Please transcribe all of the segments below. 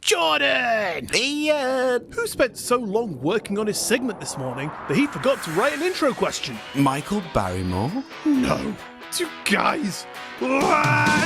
Jordan! Iain! Who spent so long working on his segment this morning that he forgot to write an intro question? Michael Barrymore? No. You guys. What?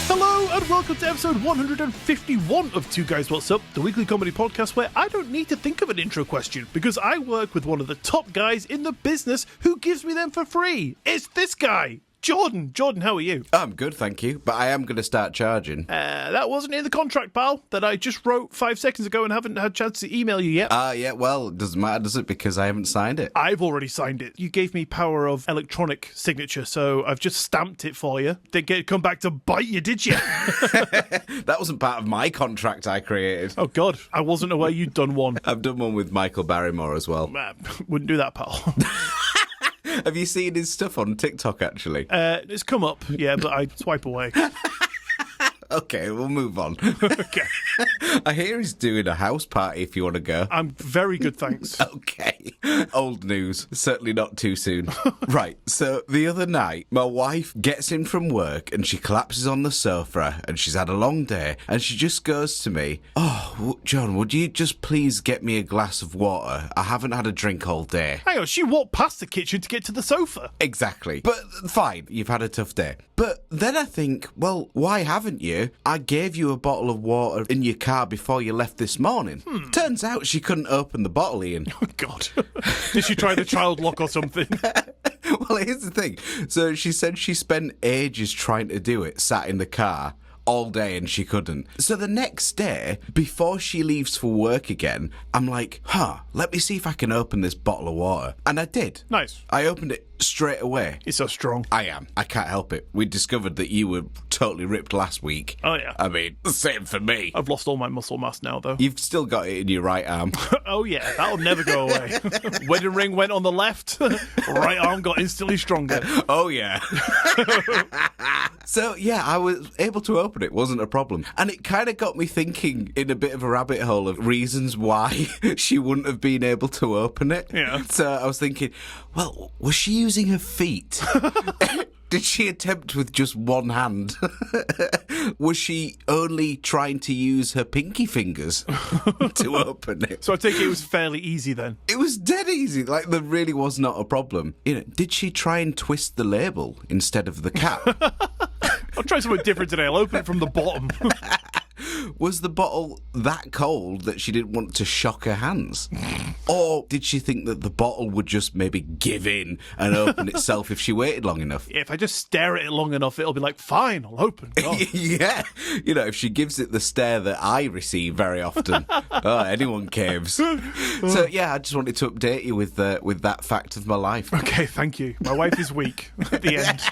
Hello and welcome to episode 151 of Two Guys What's Up, the weekly comedy podcast where I don't need to think of an intro question because I work with one of the top guys in the business who gives me them for free. It's this guy. Jordan, how are you? I'm good, thank you, but I am going to start charging. That wasn't in the contract, pal, that I just wrote 5 seconds ago and haven't had a chance to email you yet. Yeah, well, it doesn't matter, does it? Because I haven't signed it. I've already signed it. You gave me power of electronic signature, so I've just stamped it for you. Didn't come back to bite you, did you? That wasn't part of my contract I created. Oh, God, I wasn't aware you'd done one. I've done one with Michael Barrymore as well. Wouldn't do that, pal. Have you seen his stuff on TikTok, actually? It's come up, yeah, but I swipe away. Okay, we'll move on. Okay. I hear he's doing a house party if you want to go. I'm very good, thanks. Okay. Old news. Certainly not too soon. Right, so the other night, my wife gets in from work and she collapses on the sofa and she's had a long day and she just goes to me, "Oh, John, would you just please get me a glass of water? I haven't had a drink all day." Hang on, she walked past the kitchen to get to the sofa. Exactly. But fine, you've had a tough day. But then I think, well, why haven't you? I gave you a bottle of water in your car before you left this morning. Turns out she couldn't open the bottle, Iain. Oh, God. Did she try the child lock or something? Well, here's the thing. So she said she spent ages trying to do it, sat in the car all day, and she couldn't. So the next day, before she leaves for work again, I'm like, let me see if I can open this bottle of water. And I did. Nice. I opened it straight away. You're so strong. I am. I can't help it. We discovered that you were totally ripped last week. Oh, yeah. I mean, same for me. I've lost all my muscle mass now, though. You've still got it in your right arm. Oh, yeah. That'll never go away. Wedding ring went on the left. Right arm got instantly stronger. Oh, yeah. So, yeah, I was able to open it. Wasn't a problem. And it kind of got me thinking in a bit of a rabbit hole of reasons why she wouldn't have been able to open it. Yeah. So I was thinking, well, was she using her feet? Did she attempt with just one hand? Was she only trying to use her pinky fingers to open it? So I take it was fairly easy then. It was dead easy. Like, there really was not a problem. Did she try and twist the label instead of the cap? I'll try something different today. I'll open it from the bottom. Was the bottle that cold that she didn't want to shock her hands? Or did she think that the bottle would just maybe give in and open itself if she waited long enough? If I just stare at it long enough, it'll be like, fine, I'll open. Yeah. If she gives it the stare that I receive very often. Anyone caves. So, yeah, I just wanted to update you with that fact of my life. Okay, thank you. My wife is weak at the end.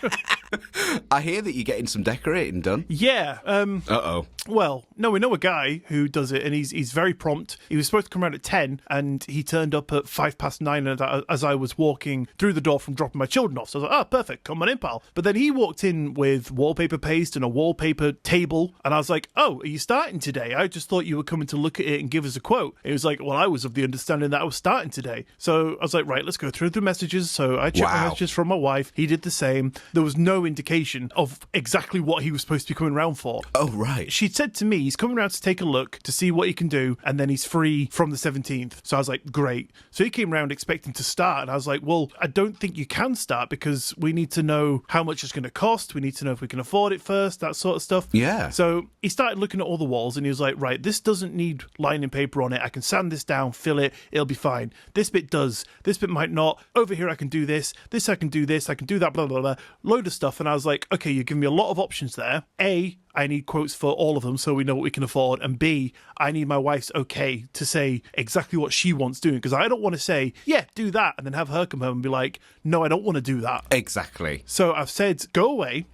I hear that you're getting some decorating done. Yeah. Uh-oh. Well, no, we know a guy who does it, and he's very prompt. He was supposed to come around at 10, and he turned up at 9:05 as I was walking through the door from dropping my children off. So I was like, perfect, come on in, pal. But then he walked in with wallpaper paste and a wallpaper table, and I was like, oh, are you starting today? I just thought you were coming to look at it and give us a quote. And he was like, well, I was of the understanding that I was starting today. So I was like, right, let's go through the messages. So I checked the messages from my wife. He did the same. There was no indication of exactly what he was supposed to be coming around for. Oh, right. She said to me, he's coming around to take a look to see what he can do, and then he's free from the 17th. So I was like, great. So he came around expecting to start, and I was like, well, I don't think you can start because we need to know how much it's going to cost. We need to know if we can afford it first, that sort of stuff. Yeah. So he started looking at all the walls, and he was like, right, this doesn't need lining paper on it. I can sand this down, fill it, it'll be fine. This bit does. This bit might not. Over here I can do this. This I can do this. I can do that, blah, blah, blah. Load of stuff. And I was like, okay, you're giving me a lot of options there. A, I need quotes for all of them so we know what we can afford. And B, I need my wife's okay to say exactly what she wants doing. Because I don't want to say, yeah, do that. And then have her come home and be like, no, I don't want to do that. Exactly. So I've said, go away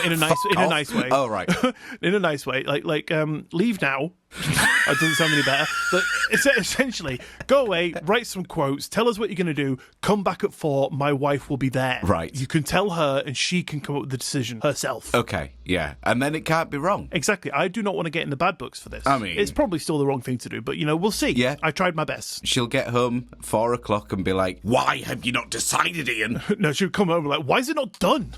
in a nice way. Oh, right. In a nice way. Like leave now. That doesn't sound any better. But essentially, go away, write some quotes, tell us what you're going to do, come back at 4, my wife will be there. Right. You can tell her and she can come up with the decision herself. Okay, yeah. And then it can't be wrong. Exactly. I do not want to get in the bad books for this. I mean... It's probably still the wrong thing to do, but, we'll see. Yeah. I tried my best. She'll get home at 4 o'clock and be like, why have you not decided, Ian? No, she'll come home like, why is it not done?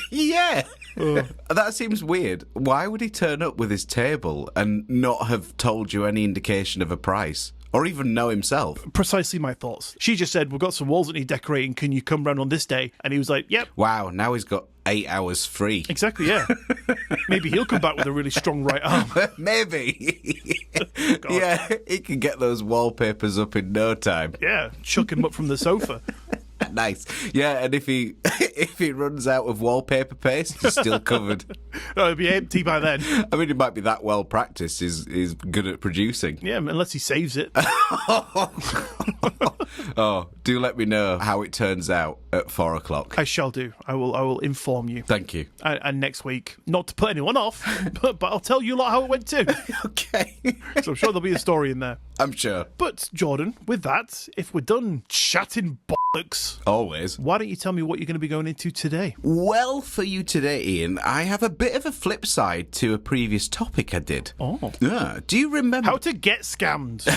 Yeah. That seems weird. Why would he turn up with his table and not have told you any indication of a price? Or even know himself? Precisely my thoughts. She just said, we've got some walls that need decorating. Can you come round on this day? And he was like, yep. Wow, now he's got 8 hours free. Exactly, yeah. Maybe he'll come back with a really strong right arm. Maybe. Yeah, he can get those wallpapers up in no time. Yeah, chuck him up from the sofa. Nice. Yeah, and if he runs out of wallpaper paste, he's still covered. No, it'll be empty by then. I mean, he might be that well practiced. He's good at producing. Yeah, unless he saves it. Oh, do let me know how it turns out at 4 o'clock. I shall do. I will inform you. Thank you. And next week, not to put anyone off, but I'll tell you lot how it went too. Okay. So I'm sure there'll be a story in there. I'm sure. But, Jordan, with that, if we're done chatting bollocks, always, why don't you tell me what you're going to be going into today? Well, for you today, Ian, I have a bit of a flip side to a previous topic I did. Oh. Yeah. Do you remember... How to get scammed.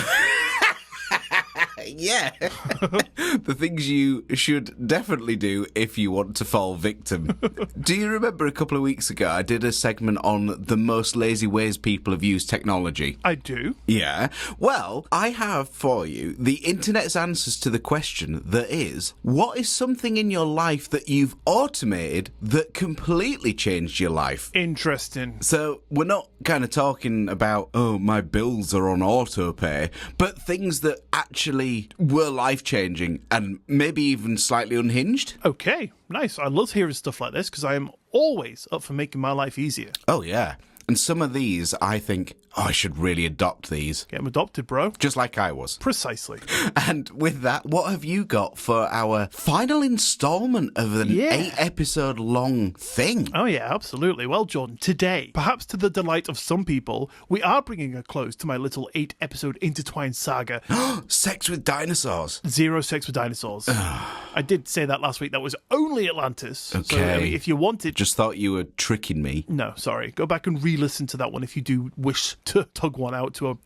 Yeah. The things you should definitely do if you want to fall victim. Do you remember a couple of weeks ago I did a segment on the most lazy ways people have used technology? I do. Yeah. Well, I have for you the internet's answers to the question that is, what is something in your life that you've automated that completely changed your life? Interesting. So we're not kind of talking about, oh, my bills are on auto pay, but things that actually were life-changing and maybe even slightly unhinged. Okay, nice. I love hearing stuff like this because I am always up for making my life easier. Oh, yeah. And some of these, I think, I should really adopt these. Get them adopted, bro. Just like I was. Precisely. And with that, what have you got for our final installment of an 8-episode long thing? Oh, yeah, absolutely. Well, Jordan, today, perhaps to the delight of some people, we are bringing a close to my little 8-episode intertwined saga. Sex with dinosaurs. Zero sex with dinosaurs. I did say that last week. That was only Atlantis. Okay. So, I mean, if you wanted... Just thought you were tricking me. No, sorry. Go back and re-listen to that one if you do wish to tug one out to a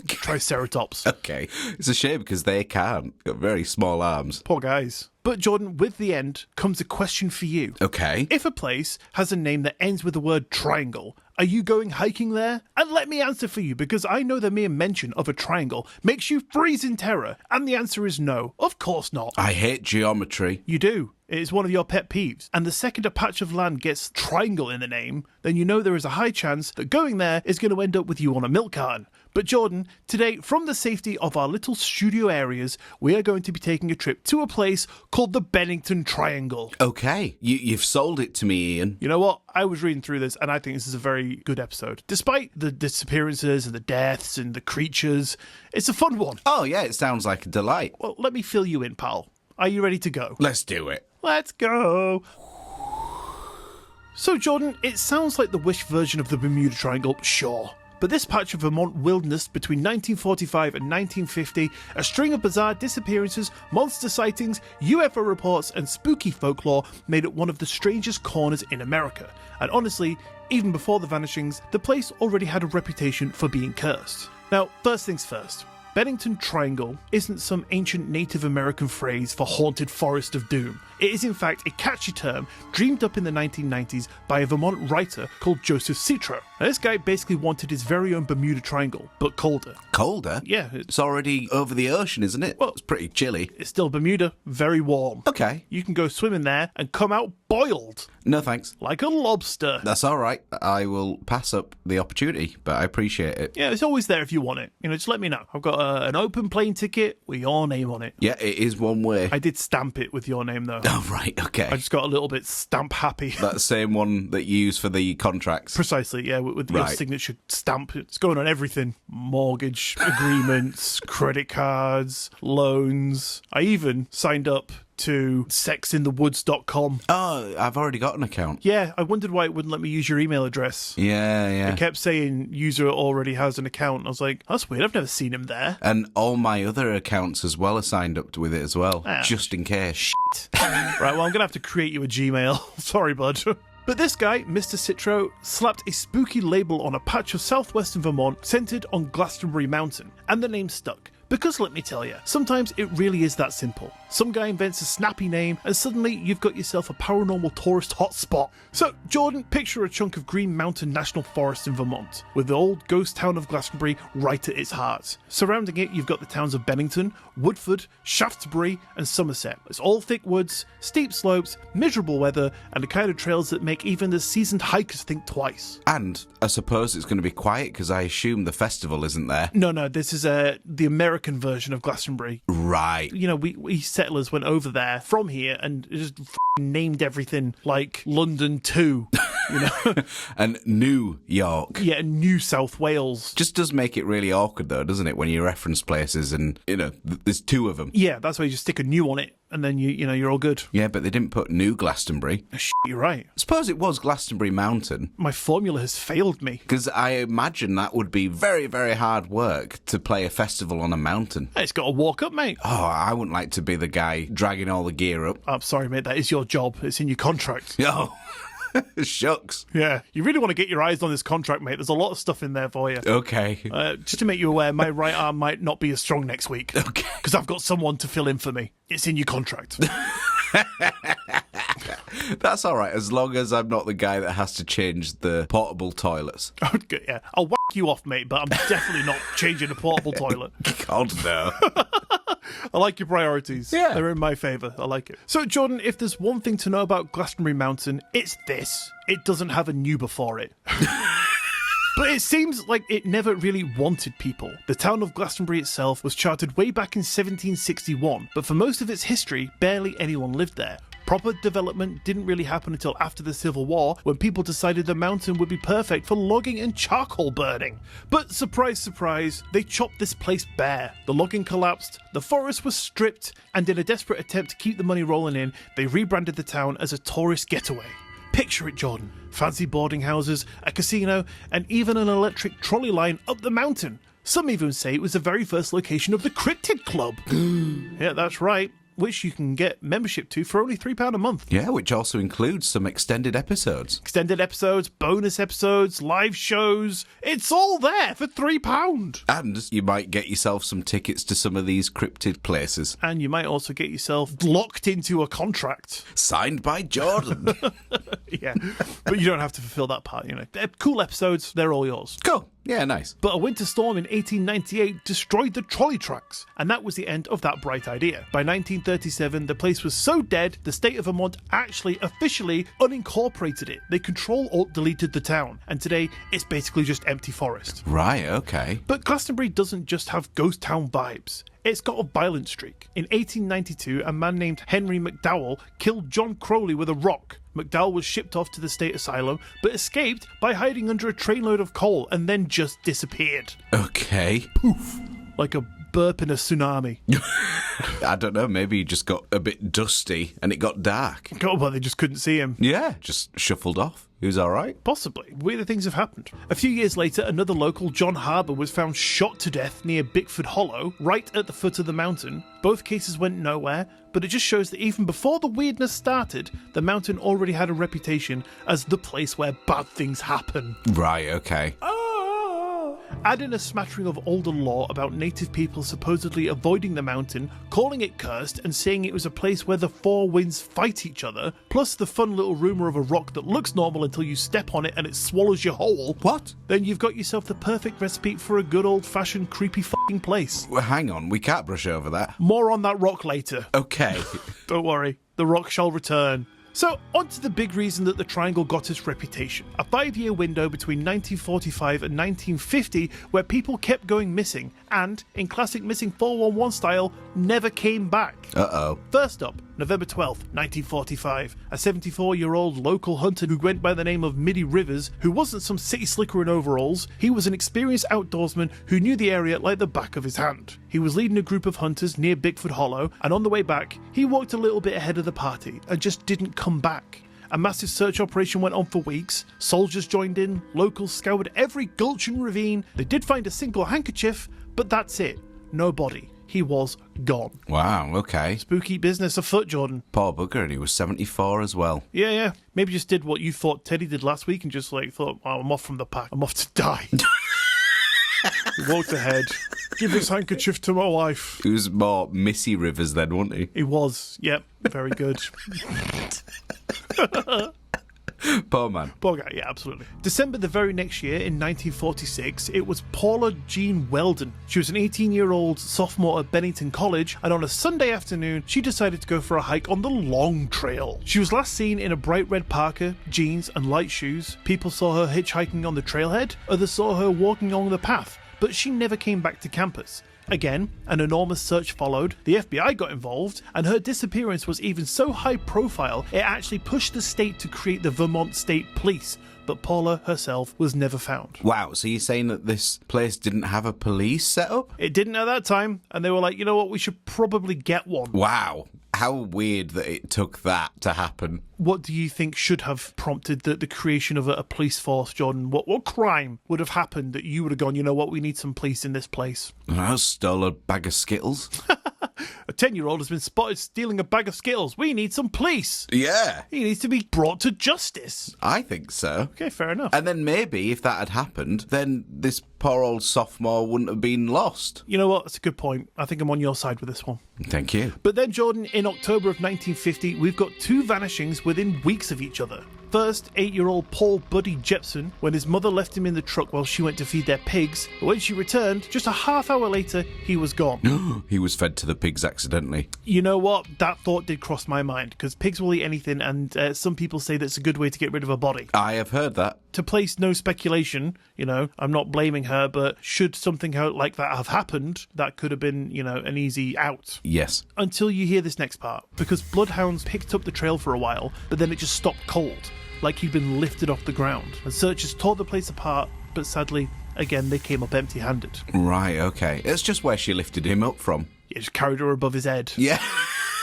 triceratops. Okay. It's a shame because they can't. Got very small arms. Poor guys. But Jordan, with the end comes a question for you. Okay. If a place has a name that ends with the word triangle, are you going hiking there? And let me answer for you, because I know the mere mention of a triangle makes you freeze in terror. And the answer is no. Of course not. I hate geometry. You do. It is one of your pet peeves. And the second a patch of land gets triangle in the name, then you know there is a high chance that going there is going to end up with you on a milk carton. But Jordan, today, from the safety of our little studio areas, we are going to be taking a trip to a place called the Bennington Triangle. Okay. You've sold it to me, Ian. You know what? I was reading through this and I think this is a very good episode. Despite the disappearances and the deaths and the creatures, it's a fun one. Oh, yeah, it sounds like a delight. Well, let me fill you in, pal. Are you ready to go? Let's do it. Let's go. So, Jordan, it sounds like the Wish version of the Bermuda Triangle, sure. But this patch of Vermont wilderness between 1945 and 1950, a string of bizarre disappearances, monster sightings, UFO reports, and spooky folklore made it one of the strangest corners in America. And honestly, even before the vanishings, the place already had a reputation for being cursed. Now, first things first. Bennington Triangle isn't some ancient Native American phrase for haunted forest of doom. It is in fact a catchy term dreamed up in the 1990s by a Vermont writer called Joseph Citro. Now, this guy basically wanted his very own Bermuda Triangle, but colder. Colder? Yeah. It's already over the ocean, isn't it? Well, it's pretty chilly. It's still Bermuda, very warm. Okay. You can go swimming there and come out boiled. No thanks. Like a lobster. That's all right. I will pass up the opportunity, but I appreciate it. Yeah, it's always there if you want it. Just let me know. I've got an open plane ticket with your name on it. Yeah, it is one way. I did stamp it with your name, though. Oh, right, okay. I just got a little bit stamp happy. That same one that you use for the contracts. Precisely, yeah, with your signature stamp. It's going on everything. Mortgage agreements, credit cards, loans. I even signed up to sexinthewoods.com. Oh, I've already got an account. Yeah, I wondered why it wouldn't let me use your email address. Yeah. It kept saying user already has an account. I was like, that's weird. I've never seen him there. And all my other accounts as well are signed up with it as well, just in case. Right, well, I'm going to have to create you a Gmail. Sorry, bud. But this guy, Mr. Citro, slapped a spooky label on a patch of southwestern Vermont centered on Glastonbury Mountain, and the name stuck. Because let me tell you, sometimes it really is that simple. Some guy invents a snappy name and suddenly you've got yourself a paranormal tourist hotspot. So, Jordan, picture a chunk of Green Mountain National Forest in Vermont, with the old ghost town of Glastonbury right at its heart. Surrounding it, you've got the towns of Bennington, Woodford, Shaftesbury and Somerset. It's all thick woods, steep slopes, miserable weather, and the kind of trails that make even the seasoned hikers think twice. And I suppose it's going to be quiet because I assume the festival isn't there. No, this is the American version of Glastonbury. Right. You know, we settlers went over there from here and just named everything like London 2, you know? And New York. Yeah, New South Wales. Just does make it really awkward though, doesn't it, when you reference places and, you know, there's two of them. Yeah, that's why you just stick a new on it and then you know, you're all good. Yeah, but they didn't put New Glastonbury. You're right. I suppose it was Glastonbury Mountain. My formula has failed me. Because I imagine that would be very, very hard work to play a festival on a mountain. It's got to walk up, mate. Oh, I wouldn't like to be the guy dragging all the gear up. I'm sorry, mate, that is your job. It's in your contract. Oh, shucks. Yeah, you really want to get your eyes on this contract, mate. There's a lot of stuff in there for you. Okay. Just to make you aware, my right arm might not be as strong next week. Okay. Because I've got someone to fill in for me. It's in your contract. That's all right, as long as I'm not the guy that has to change the portable toilets. Okay, yeah. I'll whack you off, mate, but I'm definitely not changing a portable toilet. God, no. I like your priorities. Yeah. They're in my favour. I like it. So, Jordan, if there's one thing to know about Glastonbury Mountain, it's this. It doesn't have a new before it. But it seems like it never really wanted people. The town of Glastonbury itself was charted way back in 1761, but for most of its history, barely anyone lived there. Proper development didn't really happen until after the Civil War, when people decided the mountain would be perfect for logging and charcoal burning. But surprise, surprise, they chopped this place bare. The logging collapsed, the forest was stripped, and in a desperate attempt to keep the money rolling in, they rebranded the town as a tourist getaway. Picture it, Jordan. Fancy boarding houses, a casino, and even an electric trolley line up the mountain. Some even say it was the very first location of the Cryptid Club. Yeah, that's right. Which you can get membership to for only £3 a month. Yeah, which also includes some extended episodes. Extended episodes, bonus episodes, live shows. It's all there for £3. And you might get yourself some tickets to some of these cryptid places. And you might also get yourself locked into a contract. Signed by Jordan. Yeah, but you don't have to fulfill that part, you know. They're cool episodes, they're all yours. Cool. Yeah, nice. But a winter storm in 1898 destroyed the trolley tracks, and that was the end of that bright idea. By 1937, the place was so dead, the state of Vermont actually officially unincorporated it. They Control-Alt-deleted the town, and today it's basically just empty forest. Right, okay. But Glastonbury doesn't just have ghost town vibes. It's got a violent streak. In 1892, a man named Henry McDowell killed John Crowley with a rock. McDowell was shipped off to the state asylum, but escaped by hiding under a trainload of coal and then just disappeared. Okay. Poof. Like a burp in a tsunami. I don't know, maybe he just got a bit dusty and it got dark. Oh, well, they just couldn't see him. Yeah, just shuffled off. He was all right. Possibly. Weirder things have happened. A few years later, another local, John Harbour, was found shot to death near Bickford Hollow, right at the foot of the mountain. Both cases went nowhere, but it just shows that even before the weirdness started, the mountain already had a reputation as the place where bad things happen. Right, okay. Add in a smattering of older lore about native people supposedly avoiding the mountain, calling it cursed, and saying it was a place where the four winds fight each other, plus the fun little rumour of a rock that looks normal until you step on it and it swallows you whole. What? Then you've got yourself the perfect recipe for a good old-fashioned creepy f***ing place. Well, hang on, we can't brush over that. More on that rock later. Okay. Don't worry, the rock shall return. So, on to the big reason that the Triangle got its reputation. A 5-year window between 1945 and 1950 where people kept going missing and, in classic Missing 411 style, never came back. Uh-oh. First up, November 12th, 1945. A 74-year-old local hunter who went by the name of Middy Rivers, who wasn't some city slicker in overalls, he was an experienced outdoorsman who knew the area like the back of his hand. He was leading a group of hunters near Bickford Hollow, and on the way back, he walked a little bit ahead of the party and just didn't come back. A massive search operation went on for weeks. Soldiers joined in, locals scoured every gulch and ravine. They did find a single handkerchief, but that's it. No body. he was gone. Wow, okay. Spooky business afoot, Jordan. Poor bugger, and he was 74 as well. Yeah. Maybe just did what you thought Teddy did last week and just like thought, oh, I'm off from the pack. I'm off to die. He walked ahead. Give this handkerchief to my wife. He was more Missy Rivers then, wasn't he? He was. Yep. Very good. Poor man. Poor guy, yeah, absolutely. December the very next year, in 1946, it was Paula Jean Weldon. She was an 18-year-old sophomore at Bennington College, and on a Sunday afternoon, she decided to go for a hike on the Long Trail. She was last seen in a bright red parka, jeans, and light shoes. People saw her hitchhiking on the trailhead, others saw her walking along the path, but she never came back to campus. Again, an enormous search followed, the FBI got involved, and her disappearance was even so high profile it actually pushed the state to create the Vermont State Police, but Paula herself was never found. Wow, so you're saying that this place didn't have a police set up? It didn't at that time, and they were like, you know what, we should probably get one. Wow. How weird that it took that to happen. What do you think should have prompted the creation of a police force, Jordan? What crime would have happened that you would have gone, you know what, we need some police in this place? I stole a bag of Skittles. A 10-year-old has been spotted stealing a bag of Skittles. We need some police. Yeah. He needs to be brought to justice. I think so. Okay, fair enough. And then maybe if that had happened, then this poor old sophomore wouldn't have been lost. You know what? That's a good point. I think I'm on your side with this one. Thank you. But then, Jordan, in October of 1950, we've got two vanishings within weeks of each other. First, 8-year-old Paul Buddy Jepson, when his mother left him in the truck while she went to feed their pigs. But when she returned, just a half hour later, he was gone. He was fed to the pigs accidentally. You know what? That thought did cross my mind, because pigs will eat anything, and some people say that's a good way to get rid of a body. I have heard that. To place no speculation, you know, I'm not blaming her, but should something like that have happened, that could have been, you know, an easy out. Yes. Until you hear this next part, because bloodhounds picked up the trail for a while, but then it just stopped cold, like he'd been lifted off the ground. And searchers tore the place apart, but sadly, again, they came up empty-handed. Right, okay. It's just where she lifted him up from. He just carried her above his head. Yeah.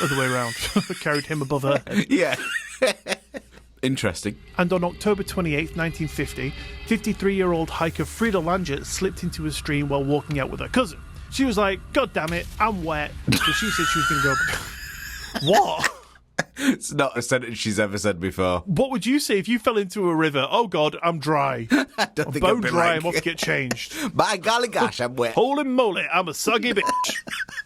Other way around. Carried him above her head. Yeah. Interesting. And on October 28th, 1950, 53-year-old hiker Frida Langer slipped into a stream while walking out with her cousin. She was like, God damn it, I'm wet. So she said she was going to go... What? It's not a sentence she's ever said before. What would you say if you fell into a river? Oh God, I'm dry. I don't think Bone I'd be dry, like... I'm off to get changed. By golly gosh, I'm wet. Holy moly, I'm a soggy bitch.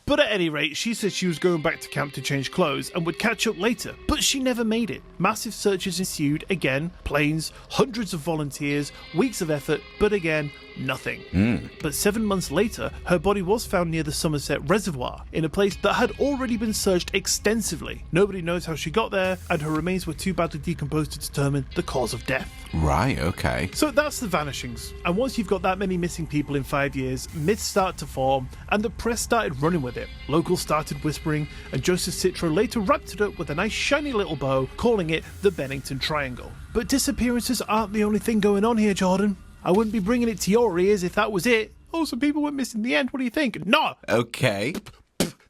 But at any rate, she said she was going back to camp to change clothes and would catch up later. But she never made it. Massive searches ensued, again, planes, hundreds of volunteers, weeks of effort, but again, nothing. But 7 months later, her body was found near the Somerset Reservoir, in a place that had already been searched extensively. Nobody knows how she got there, and her remains were too badly decomposed to determine the cause of death. Right, okay. So that's the vanishings. And once you've got that many missing people in 5 years, myths start to form, and the press started running with it. Locals started whispering, and Joseph Citro later wrapped it up with a nice shiny little bow, calling it the Bennington Triangle. But disappearances aren't the only thing going on here, Jordan. I wouldn't be bringing it to your ears if that was it. Oh, some people went missing in the end. What do you think? No! Okay.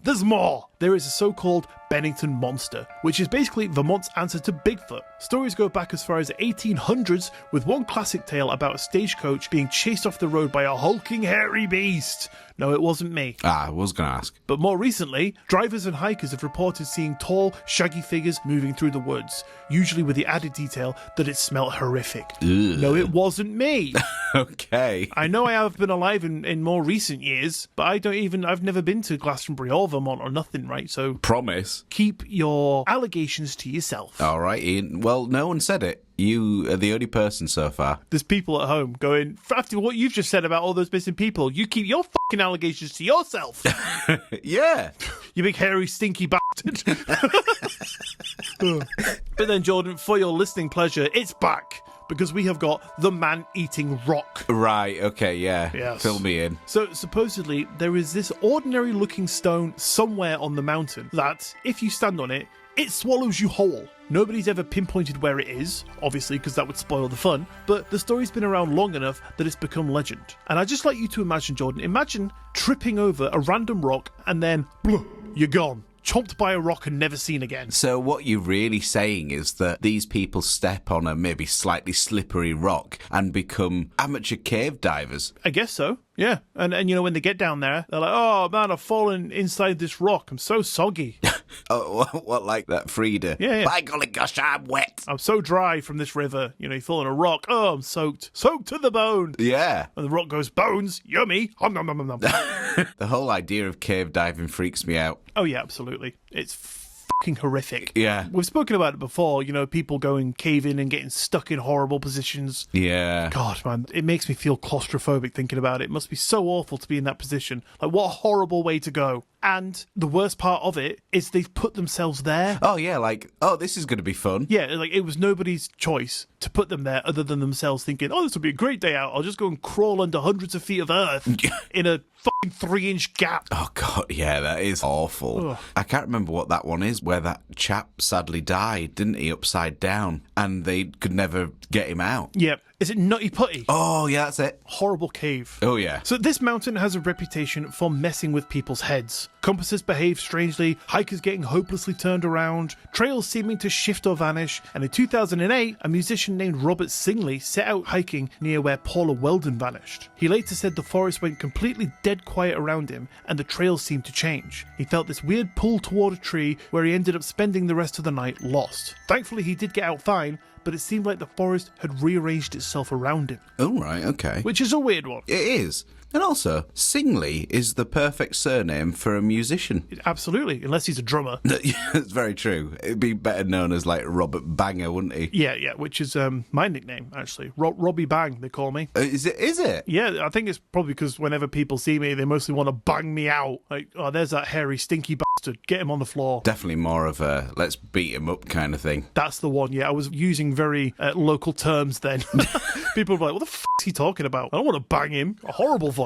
There's more. There is a so-called Bennington Monster, which is basically Vermont's answer to Bigfoot. Stories go back as far as the 1800s, with one classic tale about a stagecoach being chased off the road by a hulking hairy beast. No, it wasn't me. I was going to ask. But more recently, drivers and hikers have reported seeing tall, shaggy figures moving through the woods, usually with the added detail that it smelled horrific. Ugh. No, it wasn't me. Okay. I know I have been alive in more recent years, but I've never been to Glastonbury or Vermont or nothing, right? So Promise. keep your allegations to yourself. All right, Ian. Well, no one said it. You are the only person so far. There's people at home going, after what you've just said about all those missing people, you keep your fucking allegations to yourself. Yeah. You big hairy stinky bastard. But then, Jordan, for your listening pleasure, it's back. Because we have got the man-eating rock. Right, okay, yeah. Yes. Fill me in. So, supposedly, there is this ordinary-looking stone somewhere on the mountain that, if you stand on it, it swallows you whole. Nobody's ever pinpointed where it is, obviously, because that would spoil the fun, but the story's been around long enough that it's become legend. And I'd just like you to imagine, Jordan, imagine tripping over a random rock and then, blah, you're gone. Chomped by a rock and never seen again. So what you're really saying is that these people step on a maybe slightly slippery rock and become amateur cave divers? I guess so. Yeah, and you know, when they get down there, they're like, oh man, I've fallen inside this rock. I'm so soggy. Oh, what, like that Frida? Yeah. By golly gosh, I'm wet. I'm so dry from this river. You know, you fall in a rock. Oh, I'm soaked. Soaked to the bone. Yeah. And the rock goes, bones, yummy. Om nom nom nom nom. The whole idea of cave diving freaks me out. Oh, yeah, absolutely. It's fucking horrific. Yeah. We've spoken about it before, you know, people going caving and getting stuck in horrible positions. Yeah. God, man, it makes me feel claustrophobic thinking about it. It must be so awful to be in that position. Like, what a horrible way to go. And the worst part of it is they've put themselves there. Oh, yeah, like, oh, this is going to be fun. Yeah, like, it was nobody's choice to put them there other than themselves thinking, oh, this will be a great day out. I'll just go and crawl under hundreds of feet of earth in a fucking 3-inch gap. Oh, God, yeah, that is awful. Ugh. I can't remember what that one is, where that chap sadly died, didn't he, upside down, and they could never get him out. Yeah. Is it Nutty Putty? Oh, yeah, that's it. Horrible cave. Oh, yeah. So this mountain has a reputation for messing with people's heads. Compasses behave strangely, hikers getting hopelessly turned around, trails seeming to shift or vanish, and in 2008, a musician named Robert Singley set out hiking near where Paula Weldon vanished. He later said the forest went completely dead quiet around him, and the trails seemed to change. He felt this weird pull toward a tree where he ended up spending the rest of the night lost. Thankfully, he did get out fine, but it seemed like the forest had rearranged itself around him. Oh, right, okay. Which is a weird one. It is. And also, Singley is the perfect surname for a musician. Absolutely, unless he's a drummer. That's very true. It'd be better known as, like, Robert Banger, wouldn't he? Yeah, which is my nickname, actually. Robbie Bang, they call me. Is it? Yeah, I think it's probably because whenever people see me, they mostly want to bang me out. Like, oh, there's that hairy, stinky bastard. Get him on the floor. Definitely more of a let's beat him up kind of thing. That's the one, yeah. I was using very local terms then. People were like, what the f*** is he talking about? I don't want to bang him. A horrible voice.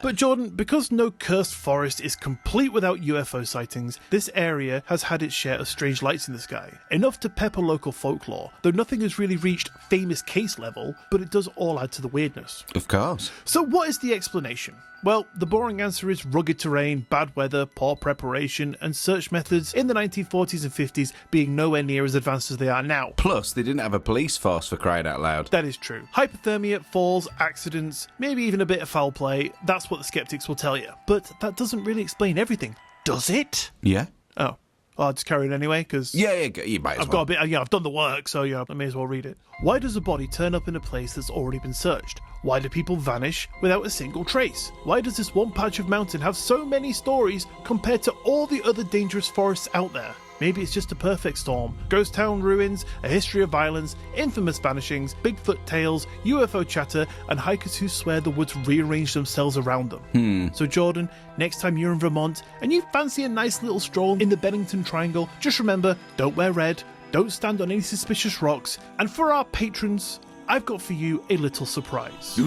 But Jordan, because no cursed forest is complete without UFO sightings, this area has had its share of strange lights in the sky. Enough to pepper local folklore, though nothing has really reached famous case level, but it does all add to the weirdness. Of course. So what is the explanation? Well, the boring answer is rugged terrain, bad weather, poor preparation, and search methods in the 1940s and 50s being nowhere near as advanced as they are now. Plus, they didn't have a police force, for crying out loud. That is true. Hypothermia, falls, accidents, maybe even a bit of foul play, that's what the skeptics will tell you. But that doesn't really explain everything, does it? Yeah? Oh. I'll just carry it anyway, because Yeah, you might as I've got a bit, I've done the work, so yeah, I may as well read it. Why does a body turn up in a place that's already been searched? Why do people vanish without a single trace? Why does this one patch of mountain have so many stories compared to all the other dangerous forests out there? Maybe it's just a perfect storm. Ghost town ruins, a history of violence, infamous vanishings, Bigfoot tales, UFO chatter, and hikers who swear the woods rearrange themselves around them. So Jordan, next time you're in Vermont and you fancy a nice little stroll in the Bennington Triangle, just remember, don't wear red, don't stand on any suspicious rocks, and for our patrons, I've got for you a little surprise.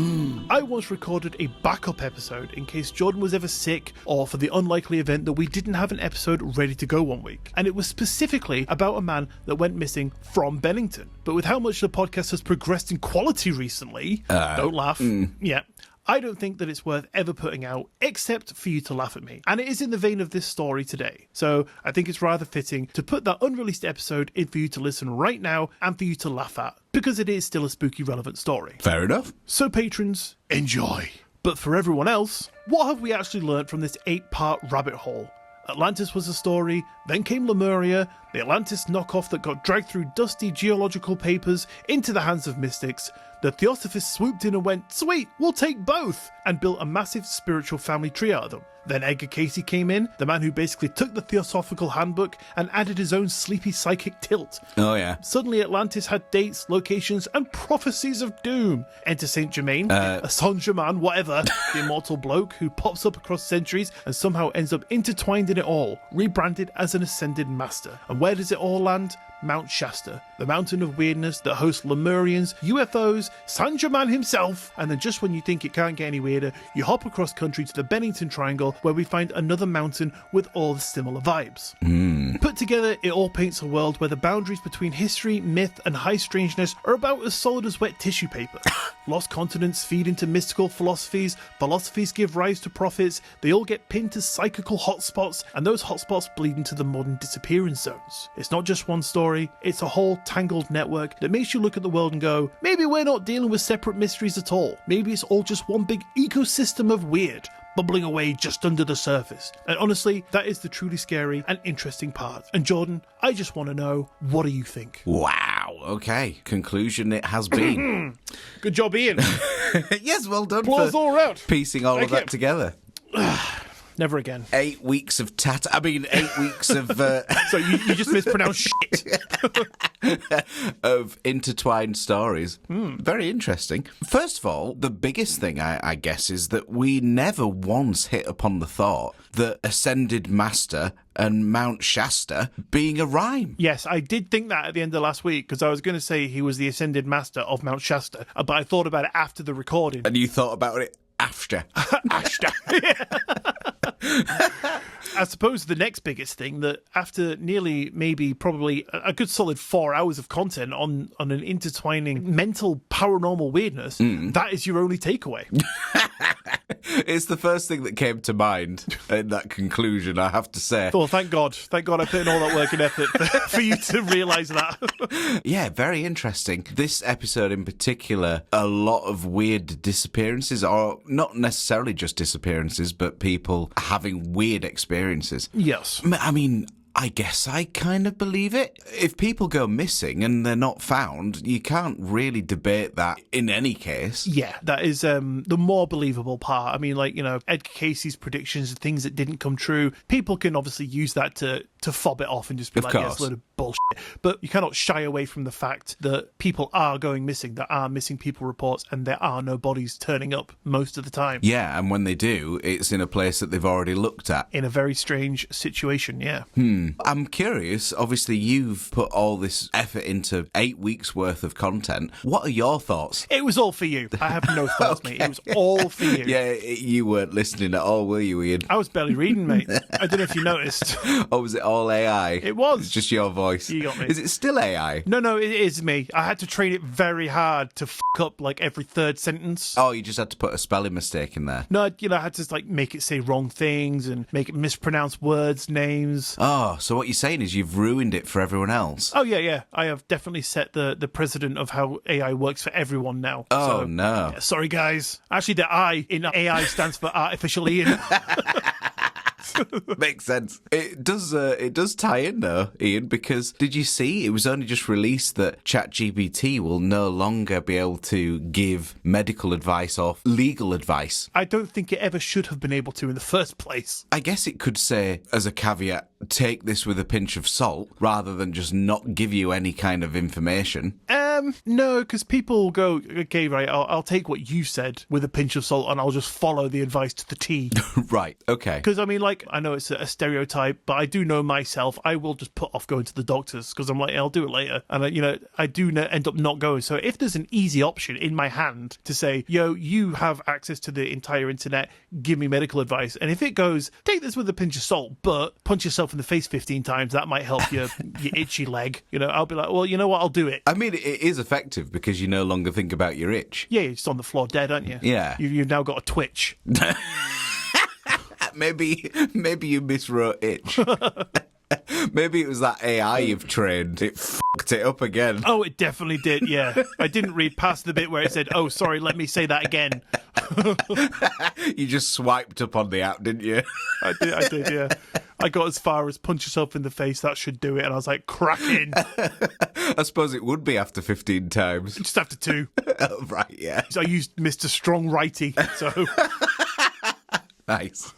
I once recorded a backup episode in case Jordan was ever sick or for the unlikely event that we didn't have an episode ready to go one week. And it was specifically about a man that went missing from Bennington. But with how much the podcast has progressed in quality recently, don't laugh. Yeah. I don't think that it's worth ever putting out, except for you to laugh at me. And it is in the vein of this story today. So I think it's rather fitting to put that unreleased episode in for you to listen right now and for you to laugh at, because it is still a spooky relevant story. Fair enough. So patrons, enjoy. But for everyone else, what have we actually learned from this 8-part rabbit hole? Atlantis was a story, then came Lemuria, the Atlantis knockoff that got dragged through dusty geological papers into the hands of mystics. The Theosophists swooped in and went, sweet, we'll take both, and built a massive spiritual family tree out of them. Then Edgar Casey came in, the man who basically took the Theosophical handbook and added his own sleepy psychic tilt. Oh, yeah. Suddenly Atlantis had dates, locations, and prophecies of doom. Enter Saint Germain, a Saint-Germain, whatever, the immortal bloke who pops up across centuries and somehow ends up intertwined in it all, rebranded as an ascended master. And where does it all land? Mount Shasta, the mountain of weirdness that hosts Lemurians, UFOs, Saint Germain himself, and then just when you think it can't get any weirder, you hop across country to the Bennington Triangle, where we find another mountain with all the similar vibes. Put together, it all paints a world where the boundaries between history, myth, and high strangeness are about as solid as wet tissue paper. Lost continents feed into mystical philosophies, philosophies give rise to prophets, they all get pinned to psychical hotspots, and those hotspots bleed into the modern disappearance zones. It's not just one story, story. It's a whole tangled network that makes you look at the world and go, maybe we're not dealing with separate mysteries at all. Maybe it's all just one big ecosystem of weird, bubbling away just under the surface. And honestly, that is the truly scary and interesting part. And Jordan, I just want to know, what do you think? Wow. Okay. Conclusion it has been. Good job, Ian. Yes, well done Applause for all around. piecing all of that together. Never again. 8 weeks of 8 weeks of... So you just mispronounced shit. of intertwined stories. Very interesting. First of all, the biggest thing, I guess, is that we never once hit upon the thought that Ascended Master and Mount Shasta being a rhyme. Yes, I did think that at the end of last week, because I was going to say he was the Ascended Master of Mount Shasta, but I thought about it after the recording. And you thought about it after. Ashta. I suppose the next biggest thing, that after nearly maybe probably a good solid 4 hours of content on an intertwining mental paranormal weirdness, that is your only takeaway. It's the first thing that came to mind in that conclusion, I have to say. Well, thank God. Thank God I put in all that work and effort for you to realise that. Yeah, very interesting. This episode in particular, a lot of weird disappearances, or not necessarily just disappearances, but people having weird experiences. Yes. I mean, I guess I kind of believe it. If people go missing and they're not found, you can't really debate that in any case. Yeah, that is the more believable part. I mean, like, you know, Ed Casey's predictions and things that didn't come true, people can obviously use that to fob it off and just be like, yeah, it's a load of bullshit. But you cannot shy away from the fact that people are going missing. There are missing people reports and there are no bodies turning up most of the time. Yeah, and when they do, it's in a place that they've already looked at. In a very strange situation, yeah. I'm curious, obviously you've put all this effort into 8 weeks worth of content. What are your thoughts? It was all for you. I have no thoughts, mate. It was all for you. Yeah, you weren't listening at all, were you, Ian? I was barely reading, mate. I don't know if you noticed. Or was it all AI? It was. It's just your voice. You got me. Is it still AI? No, it is me. I had to train it very hard to up like every third sentence. Oh, you just had to put a spelling mistake in there. No, you know, I had to like make it say wrong things and make it mispronounce words, names. Oh, so what you're saying is you've ruined it for everyone else. Oh, yeah. I have definitely set the precedent of how AI works for everyone now. Oh, no. Yeah, sorry, guys. Actually, the I in AI stands for artificial Ian. Makes sense. It does tie in though, Ian, because did you see it was only just released that ChatGPT will no longer be able to give medical advice or legal advice? I don't think it ever should have been able to in the first place. I guess it could say, as a caveat, take this with a pinch of salt, rather than just not give you any kind of information. No, because people go, okay, right, I'll take what you said with a pinch of salt and I'll just follow the advice to the T. Right, okay. Because, I mean, like, I know it's a stereotype, but I do know myself, I will just put off going to the doctors because I'm like, I'll do it later. And, I do end up not going. So if there's an easy option in my hand to say, yo, you have access to the entire internet, give me medical advice. And if it goes, take this with a pinch of salt, but punch yourself in the face 15 times, that might help your itchy leg. I'll be like, well, you know what, I'll do it. I mean, it is effective because you no longer think about your itch. Yeah, you're just on the floor dead, aren't you? Yeah. You've now got a twitch. Maybe you miswrote itch. Maybe it was that AI you've trained. It fucked it up again. Oh, it definitely did, yeah. I didn't read past the bit where it said, oh, sorry, let me say that again. You just swiped up on the app, didn't you? I did, yeah. I got as far as punch yourself in the face, that should do it. And I was like, cracking. I suppose it would be after 15 times. Just after 2. Oh, right, yeah. So I used Mr. Strong Righty, so... Nice.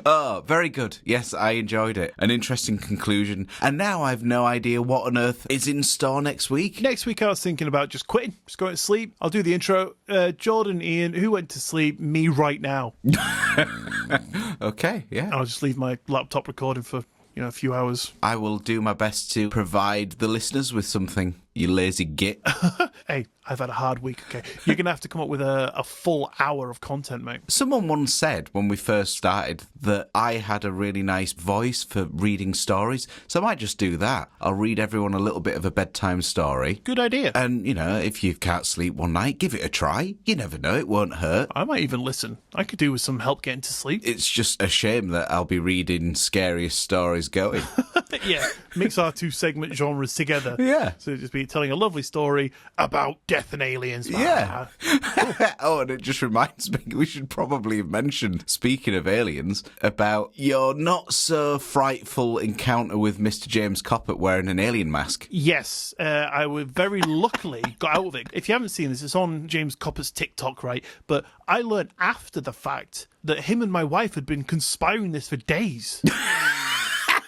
Oh, very good. Yes, I enjoyed it. An interesting conclusion. And now I've no idea what on earth is in store next week. Next week I was thinking about just quitting, just going to sleep. I'll do the intro. Jordan, Ian, who went to sleep? Me right now. Okay, yeah. I'll just leave my laptop recording for, a few hours. I will do my best to provide the listeners with something, you lazy git. Hey, I've had a hard week, okay? You're going to have to come up with a full hour of content, mate. Someone once said when we first started that I had a really nice voice for reading stories, so I might just do that. I'll read everyone a little bit of a bedtime story. Good idea. And, if you can't sleep one night, give it a try. You never know, it won't hurt. I might even listen. I could do with some help getting to sleep. It's just a shame that I'll be reading scariest stories going. Yeah, mix our two segment genres together. Yeah. So just be telling a lovely story about death and aliens. Yeah. Oh, and it just reminds me, we should probably have mentioned, speaking of aliens, about your not so frightful encounter with Mr. James Coppert wearing an alien mask. Yes, I was very luckily got out of it. If you haven't seen this, it's on James Copper's TikTok, right? But I learned after the fact that him and my wife had been conspiring this for days.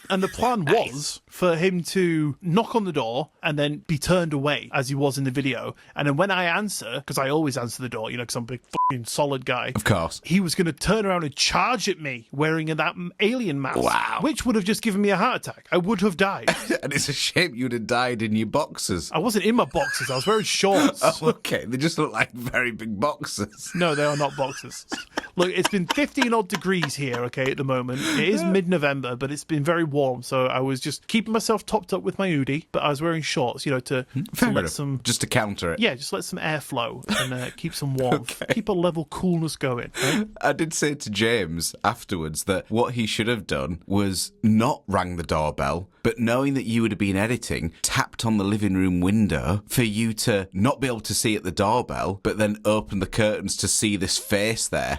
And the plan was for him to knock on the door and then be turned away as he was in the video. And then when I answer, because I always answer the door, because I'm a big fucking solid guy. Of course. He was going to turn around and charge at me wearing that alien mask. Wow. Which would have just given me a heart attack. I would have died. And it's a shame you'd have died in your boxers. I wasn't in my boxes. I was wearing shorts. Oh, okay. They just look like very big boxers. No, they are not boxers. Look, it's been 15 odd degrees here, okay, at the moment. It is mid-November, but it's been very warm. So I was just keeping myself topped up with my hoodie, but I was wearing shorts, to let some... Just to counter it. Yeah, just let some air flow and keep some warmth. Okay. Keep a level coolness going. Right? I did say to James afterwards that what he should have done was not rang the doorbell, but knowing that you would have been editing, tapped on the living room window for you to not be able to see at the doorbell, but then open the curtains to see this face there.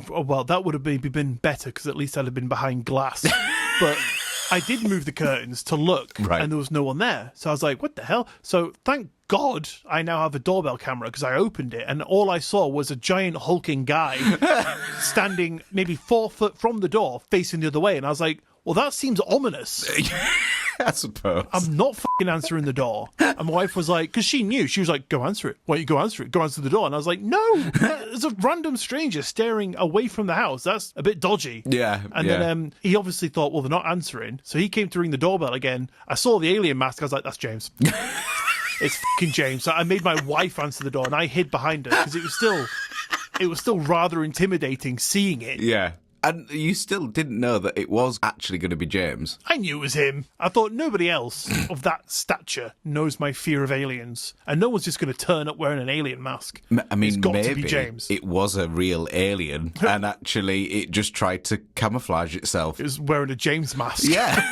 Well, that would have maybe been better because at least I'd have been behind glass. But I did move the curtains to look, right. And there was no one there. So I was like, what the hell? So thank God I now have a doorbell camera because I opened it and all I saw was a giant hulking guy standing maybe 4 foot from the door facing the other way. And I was like, well, that seems ominous. I suppose. I'm not fucking answering the door. And my wife was like, because she knew, she was like, go answer it. Why don't you go answer it? Go answer the door. And I was like, no, there's a random stranger staring away from the house. That's a bit dodgy. Yeah. And then he obviously thought, well, they're not answering. So he came to ring the doorbell again. I saw the alien mask. I was like, that's James. It's fucking James. So I made my wife answer the door and I hid behind her because it was still rather intimidating seeing it. Yeah. And you still didn't know that it was actually going to be James. I knew it was him. I thought nobody else of that stature knows my fear of aliens. And no one's just going to turn up wearing an alien mask. I mean, it's got maybe to be James. It was a real alien and actually it just tried to camouflage itself. It was wearing a James mask. Yeah.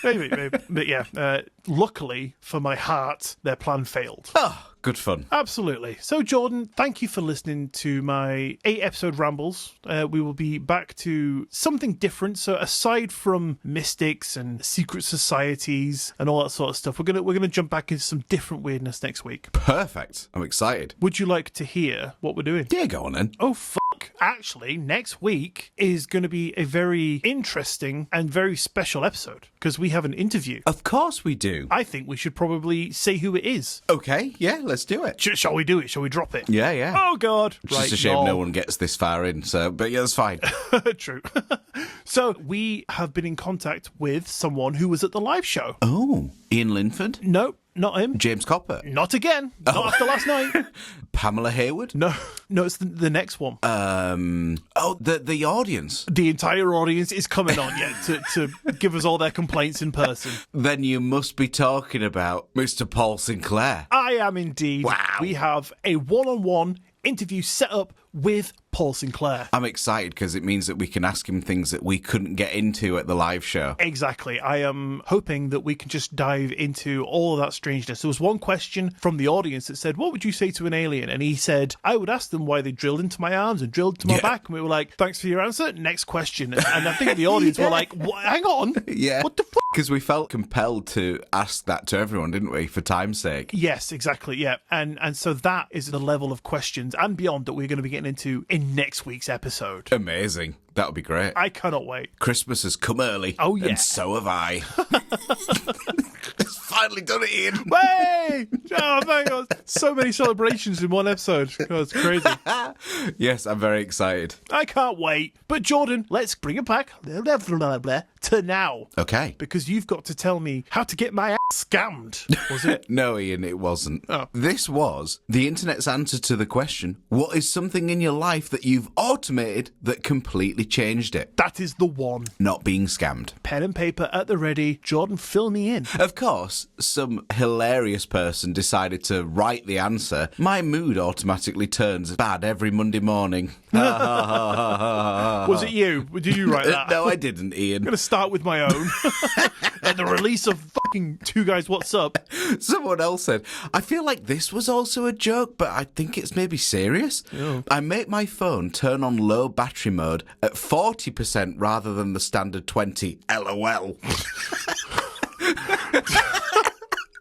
Maybe. But yeah, luckily for my heart, their plan failed. Oh, good fun. Absolutely. So, Jordan, thank you for listening to my 8-episode rambles. We will be back to something different. So, aside from mystics and secret societies and all that sort of stuff, we're gonna jump back into some different weirdness next week. Perfect. I'm excited. Would you like to hear what we're doing? Yeah, go on then. Oh, fuck. Actually, next week is going to be a very interesting and very special episode because we have an interview. Of course we do. I think we should probably say who it is. Okay, yeah, let's do it. Shall we do it? Shall we drop it? Yeah. Oh, God. It's just a shame no one gets this far in, but yeah, that's fine. True. So, we have been in contact with someone who was at the live show. Oh, Ian Linford? No, not him. James Coppert? Not again. Not after last night. Pamela Hayward? No, it's the next one. The audience. The entire audience is coming on to give us all their complaints in person. Then you must be talking about Mr. Paul Sinclair. I am indeed. Wow. We have a one-on-one interview set up with Paul Sinclair. I'm excited because it means that we can ask him things that we couldn't get into at the live show. Exactly. I am hoping that we can just dive into all of that strangeness. There was one question from the audience that said, what would you say to an alien? And he said, I would ask them why they drilled into my arms and drilled to my back. And we were like, thanks for your answer. Next question. And I think the audience were like, hang on. Yeah. What the fuck? Because we felt compelled to ask that to everyone, didn't we, for time's sake? Yes, exactly. Yeah. And so that is the level of questions and beyond that we're going to be getting into in next week's episode. Amazing. That would be great. I cannot wait. Christmas has come early. Oh, yeah. And so have I. It's finally done it, Ian. Way! Oh, thank God. So many celebrations in one episode. Oh, it's crazy. Yes, I'm very excited. I can't wait. But Jordan, let's bring it back to now. Okay. Because you've got to tell me how to get my ass scammed. Was it? No, Ian, it wasn't. Oh. This was the internet's answer to the question, what is something in your life that you've automated that completely changed it? That is the one. Not being scammed. Pen and paper at the ready. Jordan, fill me in. Of course, some hilarious person decided to write the answer. My mood automatically turns bad every Monday morning. Was it you? Did you write that? No, I didn't, Ian. I'm going to start start with my own. At the release of fucking Two Guys What's Up. Someone else said, I feel like this was also a joke, but I think it's maybe serious. Yeah. I make my phone turn on low battery mode at 40% rather than the standard 20. LOL.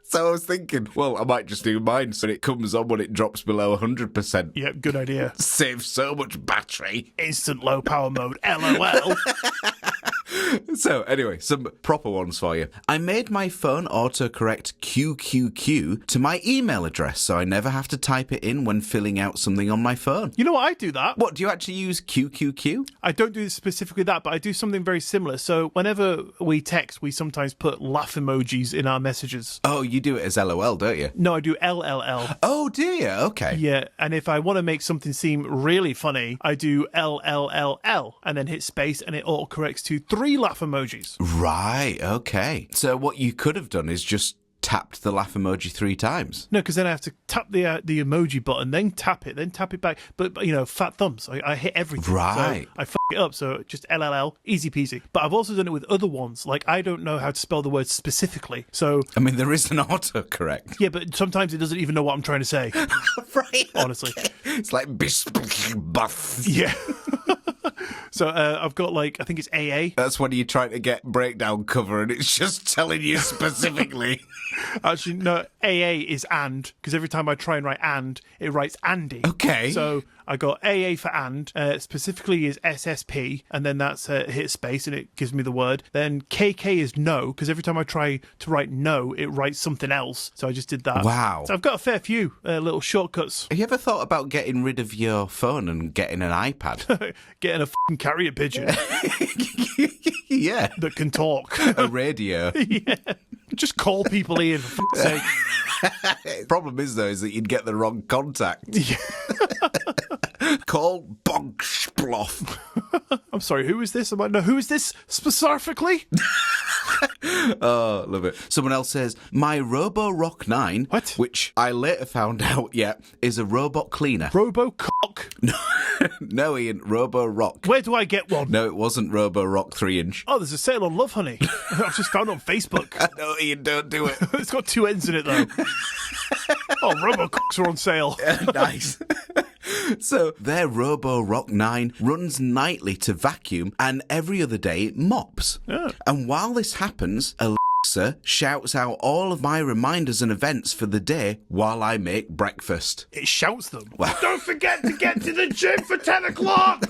So I was thinking, well, I might just do mine so it comes on when it drops below 100%. Yeah, good idea. Saves so much battery. Instant low power mode. LOL. So, anyway, some proper ones for you. I made my phone autocorrect QQQ to my email address so I never have to type it in when filling out something on my phone. You know what? I do that. What, do you actually use QQQ? I don't do specifically that, but I do something very similar. So whenever we text, we sometimes put laugh emojis in our messages. Oh, you do it as LOL, don't you? No, I do LLL. Oh, do you? Okay. Yeah, and if I want to make something seem really funny, I do LLLL and then hit space and it autocorrects to 3 laugh emojis. Right, okay. So what you could have done is just tapped the laugh emoji 3 times. No, because then I have to tap the emoji button, then tap it back. But you know, fat thumbs. I hit everything. Right. So I fuck it up. So just LLL, easy peasy. But I've also done it with other ones. Like I don't know how to spell the word specifically. So I mean, there is an autocorrect. yeah, but sometimes it doesn't even know what I'm trying to say. Right. Honestly. Okay. It's like buff. Yeah. So I've got like, I think it's AA. That's when you're trying to get breakdown cover and it's just telling you specifically. Actually, no, AA is and, because every time I try and write and, it writes Andy. Okay. So I got AA for and, specifically is SSP, and then that's hit space and it gives me the word. Then KK is no, because every time I try to write no, it writes something else. So I just did that. Wow. So I've got a fair few little shortcuts. Have you ever thought about getting rid of your phone and getting an iPad? Getting a fucking carrier pigeon Yeah. that can talk. A radio. Yeah. Just call people in, for fuck's sake. Problem is, though, is that you'd get the wrong contact. Yeah. Call Bog Sploff. I'm sorry, who is this? I'm like, no, who is this specifically? Oh, love it. Someone else says, my Robo-Rock 9, What? which I later found out, is a robot cleaner. Robo-cock? No, Ian, Robo-Rock. Where do I get one? No, it wasn't Robo-Rock 3-inch. Oh, there's a sale on Love Honey. I've just found it on Facebook. No, Ian, don't do it. It's got 2 ends in it, though. Oh, Robo-cocks are on sale. Nice. So their Robo-Rock 9 runs nightly to vacuum and every other day it mops. Yeah. And while this happens, Alexa shouts out all of my reminders and events for the day while I make breakfast. It shouts them. Wow. Don't forget to get to the gym for 10 o'clock.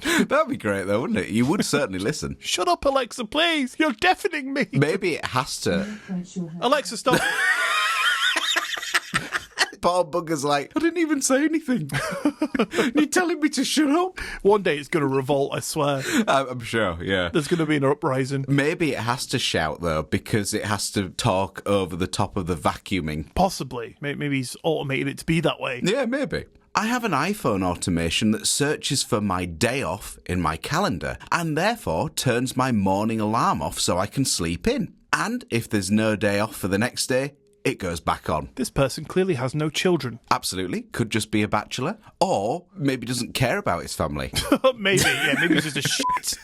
That'd be great though, wouldn't it? You would certainly listen. Shut up, Alexa, please. You're deafening me. Maybe it has to. Alexa, stop. Paul Bugger's like, I didn't even say anything. You're telling me to shut up? One day it's going to revolt, I swear. I'm sure, yeah. There's going to be an uprising. Maybe it has to shout, though, because it has to talk over the top of the vacuuming. Possibly. Maybe he's automated it to be that way. Yeah, maybe. I have an iPhone automation that searches for my day off in my calendar and therefore turns my morning alarm off so I can sleep in. And if there's no day off for the next day, it goes back on. This person clearly has no children. Absolutely. Could just be a bachelor. Or maybe doesn't care about his family. Maybe he's just a shit.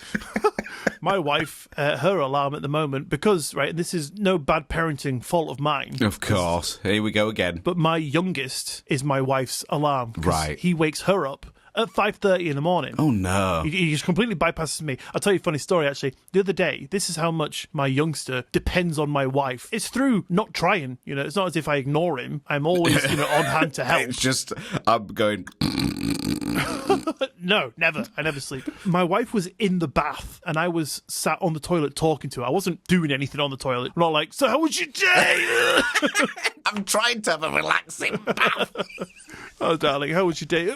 My wife, her alarm at the moment, because, right, this is no bad parenting fault of mine. Of course. Here we go again. But my youngest is my wife's alarm. 'Cause Right. He wakes her up at 5:30 in the morning. Oh, no. He just completely bypasses me. I'll tell you a funny story, actually. The other day, this is how much my youngster depends on my wife. It's through not trying. You know, it's not as if I ignore him. I'm always, on hand to help. It's just, I'm going... No, never. I never sleep. My wife was in the bath and I was sat on the toilet talking to her. I wasn't doing anything on the toilet. I'm not like, so how was your day? I'm trying to have a relaxing bath. Oh, darling, how was your day?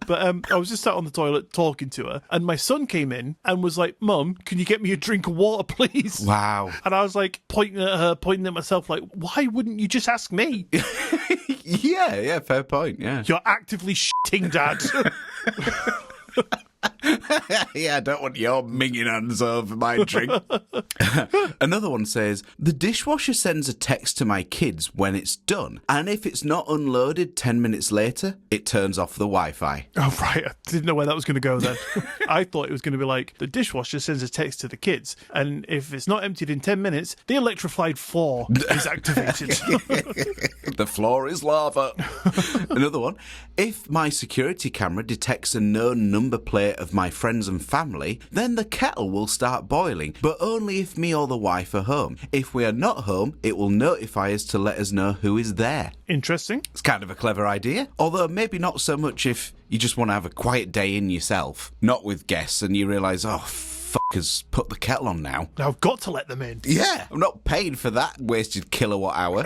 but I was just sat on the toilet talking to her, and my son came in and was like, Mum, can you get me a drink of water, please? Wow. And I was like, pointing at her, pointing at myself, like, why wouldn't you just ask me? Yeah, fair point, yeah. You're actively shitting, Dad. Yeah, I don't want your minging hands over my drink. Another one says, the dishwasher sends a text to my kids when it's done, and if it's not unloaded 10 minutes later, it turns off the Wi-Fi. Oh, right. I didn't know where that was going to go then. I thought it was going to be like, the dishwasher sends a text to the kids, and if it's not emptied in 10 minutes, the electrified floor is activated. The floor is lava. Another one, if my security camera detects a known number plate of my friends and family, then the kettle will start boiling, but only if me or the wife are home. If we are not home, it will notify us to let us know who is there. Interesting. It's kind of a clever idea, although maybe not so much if you just want to have a quiet day in yourself, not with guests, and you realise, oh, fuckers, put the kettle on now. Now I've got to let them in. Yeah, I'm not paying for that wasted kilowatt hour.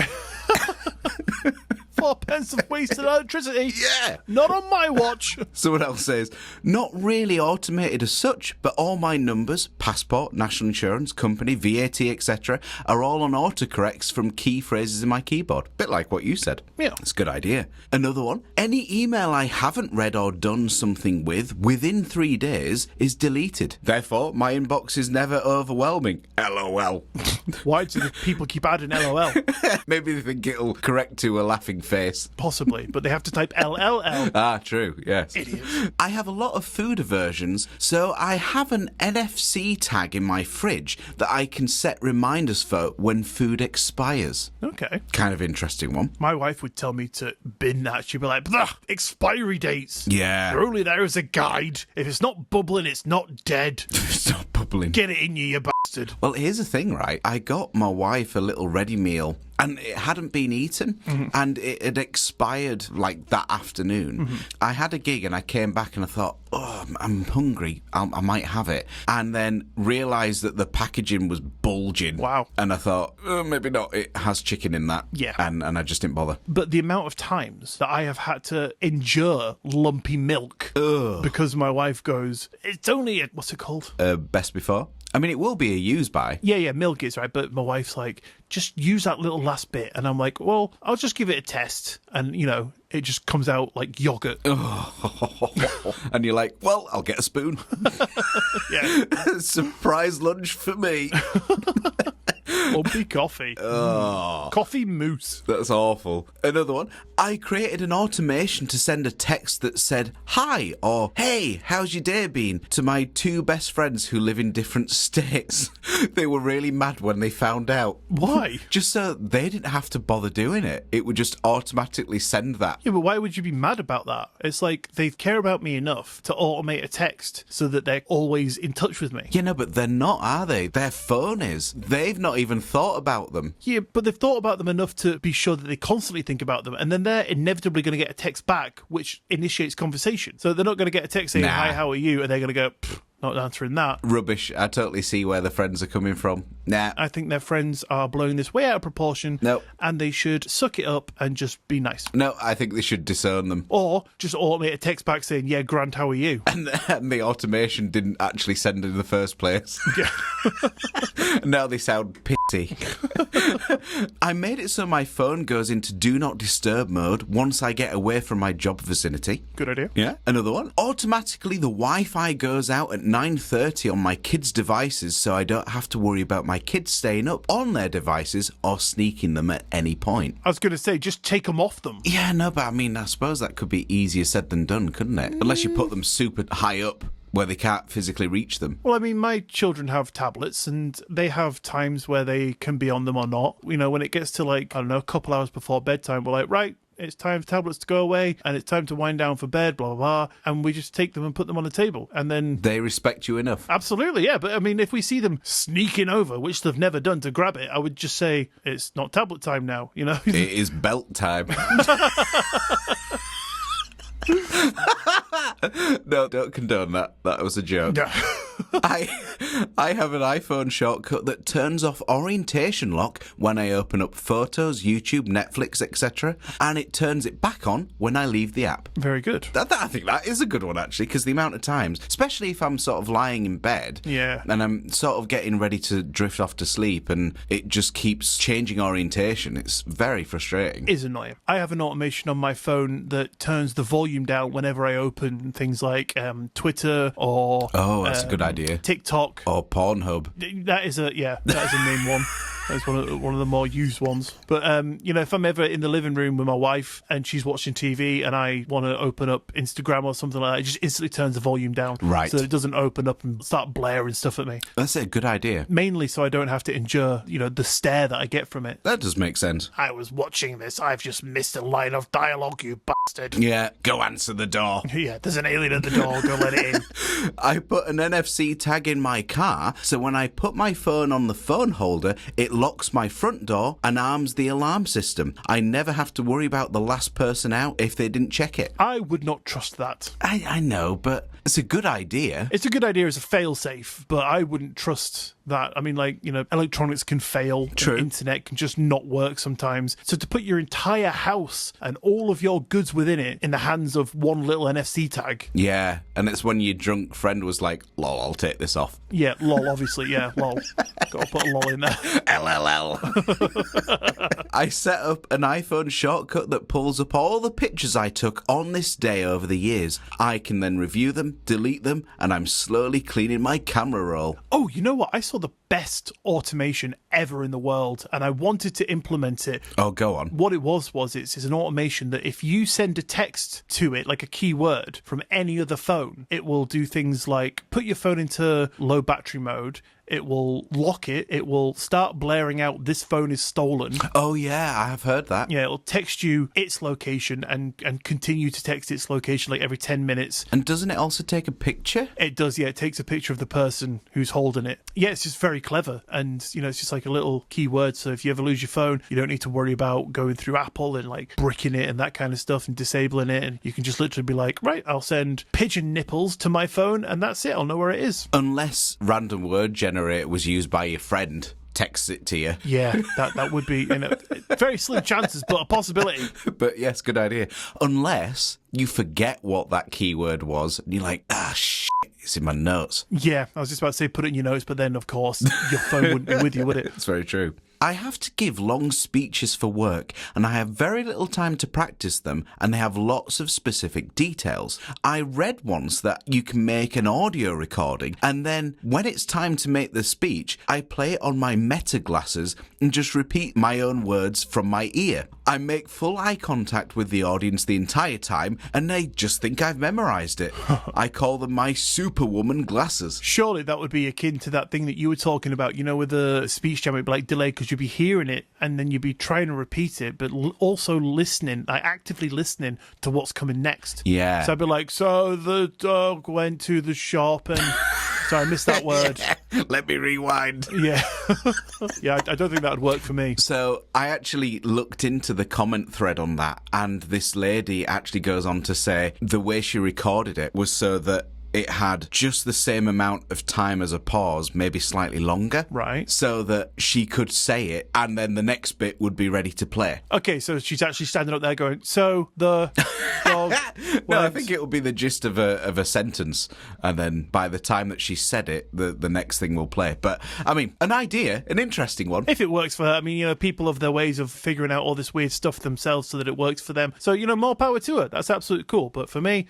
4 pence of wasted electricity. Yeah. Not on my watch. Someone else says, not really automated as such, but all my numbers, passport, national insurance, company, VAT, etc., are all on autocorrects from key phrases in my keyboard. Bit like what you said. Yeah. It's a good idea. Another one, any email I haven't read or done something with within 3 days is deleted. Therefore, my inbox is never overwhelming. LOL. Why do the people keep adding LOL? Maybe they think it'll correct to a laughing face. Possibly, but they have to type LLL. Ah, true, yes. Idiots. I have a lot of food aversions, so I have an NFC tag in my fridge that I can set reminders for when food expires. Okay. Kind of interesting one. My wife would tell me to bin that. She'd be like, "Blah, expiry dates. Yeah. They're only there as a guide. If it's not bubbling, it's not dead. Stop bubbling. Get it in you bastard." Well, here's the thing, right? I got my wife a little ready meal, and it hadn't been eaten, and it had expired like that afternoon. I had a gig and I came back and I thought, oh, I'm hungry, I might have it. And then realised that the packaging was bulging. Wow. And I thought, oh, maybe not, it has chicken in that. Yeah. And I just didn't bother. But the amount of times that I have had to endure lumpy milk because my wife goes, it's only a, what's it called? Best before? I mean, it will be a use by. Yeah, milk is right, but my wife's like, just use that little last bit. And I'm like, well, I'll just give it a test. And, you know, it just comes out like yogurt. And you're like, well, I'll get a spoon. Yeah. Surprise lunch for me. Lumpy coffee. Coffee mousse. That's awful. Another one. I created an automation to send a text that said, hi, or hey, how's your day been, to my 2 best friends who live in different states. They were really mad when they found out. Why? Just so they didn't have to bother doing it. It would just automatically send that. Yeah, but why would you be mad about that? It's like they care about me enough to automate a text so that they're always in touch with me. Yeah, no, but they're not, are they? Their phone is. They've not even thought about them. Yeah, but they've thought about them enough to be sure that they constantly think about them, and then they're inevitably going to get a text back which initiates conversation. So they're not going to get a text saying, hi, how are you? And they're going to go, not answering that. Rubbish. I totally see where the friends are coming from. Nah. I think their friends are blowing this way out of proportion. No. And they should suck it up and just be nice. No, I think they should disown them. Or just automate a text back saying, yeah, Grant, how are you? And the automation didn't actually send in the first place. Yeah. Now they sound pity. I made it so my phone goes into do not disturb mode once I get away from my job vicinity. Good idea. Yeah. Another one. Automatically the Wi-Fi goes out at 9:30 on my kids' devices, so I don't have to worry about my kids staying up on their devices or sneaking them at any point. I was going to say, just take them off them. Yeah, no, but I mean, I suppose that could be easier said than done, couldn't it? Unless you put them super high up where they can't physically reach them. Well, I mean, my children have tablets and they have times where they can be on them or not. You know, when it gets to like, I don't know, a couple hours before bedtime, we're like, right, it's time for tablets to go away and it's time to wind down for bed, blah, blah, blah. And we just take them and put them on the table. And then... They respect you enough. Absolutely, yeah. But I mean, if we see them sneaking over, which they've never done, to grab it, I would just say, it's not tablet time now, you know? It is belt time. No, don't condone that. That was a joke. Yeah. I have an iPhone shortcut that turns off orientation lock when I open up Photos, YouTube, Netflix, etc., and it turns it back on when I leave the app. Very good. I think that is a good one, actually, because the amount of times, especially if I'm sort of lying in bed and I'm sort of getting ready to drift off to sleep and it just keeps changing orientation, it's very frustrating. It's annoying. I have an automation on my phone that turns the volume down whenever I open things like Twitter or... Oh, that's a good idea. TikTok. Or Pornhub. That is a main one. That's one of the more used ones. But, if I'm ever in the living room with my wife and she's watching TV and I want to open up Instagram or something like that, it just instantly turns the volume down. Right. So that it doesn't open up and start blaring stuff at me. That's a good idea. Mainly so I don't have to endure, the stare that I get from it. That does make sense. I was watching this. I've just missed a line of dialogue, you bastard. Yeah, go answer the door. Yeah, there's an alien at the door. Go let it in. I put an NFC tag in my car, so when I put my phone on the phone holder, it locks my front door and arms the alarm system. I never have to worry about the last person out if they didn't check it. I would not trust that. I know, but it's a good idea. It's a good idea as a fail-safe, but I wouldn't trust that. I mean, electronics can fail. True. Internet can just not work sometimes. So to put your entire house and all of your goods within it in the hands of one little NFC tag. Yeah, and it's when your drunk friend was like, lol, I'll take this off. Yeah, lol, obviously, yeah, lol. Got to put a lol in there. LLL. I set up an iPhone shortcut that pulls up all the pictures I took on this day over the years. I can then review them, delete them, and I'm slowly cleaning my camera roll. Oh, you know what? I saw the best automation ever in the world, and I wanted to implement it. Oh, go on. What it was it's an automation that if you send a text to it, like a keyword, from any other phone, it will do things like put your phone into low battery mode. It will lock it. It will start blaring out, this phone is stolen. Oh, yeah, I have heard that. Yeah, it'll text you its location and continue to text its location like every 10 minutes. And doesn't it also take a picture? It does, yeah. It takes a picture of the person who's holding it. Yeah, it's just very clever. And, it's just like a little keyword. So if you ever lose your phone, you don't need to worry about going through Apple and like bricking it and that kind of stuff and disabling it. And you can just literally be like, right, I'll send pigeon nipples to my phone and that's it. I'll know where it is. Unless random word generator was used by your friend. Texts it to you. Yeah, that would be very slim chances, but a possibility. But yes, good idea. Unless you forget what that keyword was and you're like, shit, it's in my notes. Yeah, I was just about to say put it in your notes, but then, of course, your phone wouldn't be with you, would it? It's very true. I have to give long speeches for work, and I have very little time to practice them, and they have lots of specific details. I read once that you can make an audio recording, and then when it's time to make the speech, I play it on my Meta glasses and just repeat my own words from my ear. I make full eye contact with the audience the entire time, and they just think I've memorised it. I call them my Superwoman glasses. Surely that would be akin to that thing that you were talking about, with the speech jam, it'd be like delayed because you'd be hearing it and then you'd be trying to repeat it, but also listening, like actively listening to what's coming next. Yeah. So I'd be like, so the dog went to the shop and... Sorry, I missed that word. Let me rewind. Yeah. Yeah, I don't think that would work for me. So I actually looked into the comment thread on that, and this lady actually goes on to say the way she recorded it was so that it had just the same amount of time as a pause, maybe slightly longer. Right. So that she could say it, and then the next bit would be ready to play. Okay, so she's actually standing up there going, so the dog No, I think it will be the gist of a sentence, and then by the time that she said it, the next thing will play. But, I mean, an idea, an interesting one. If it works for her, I mean, people have their ways of figuring out all this weird stuff themselves so that it works for them. So, more power to her. That's absolutely cool. But for me,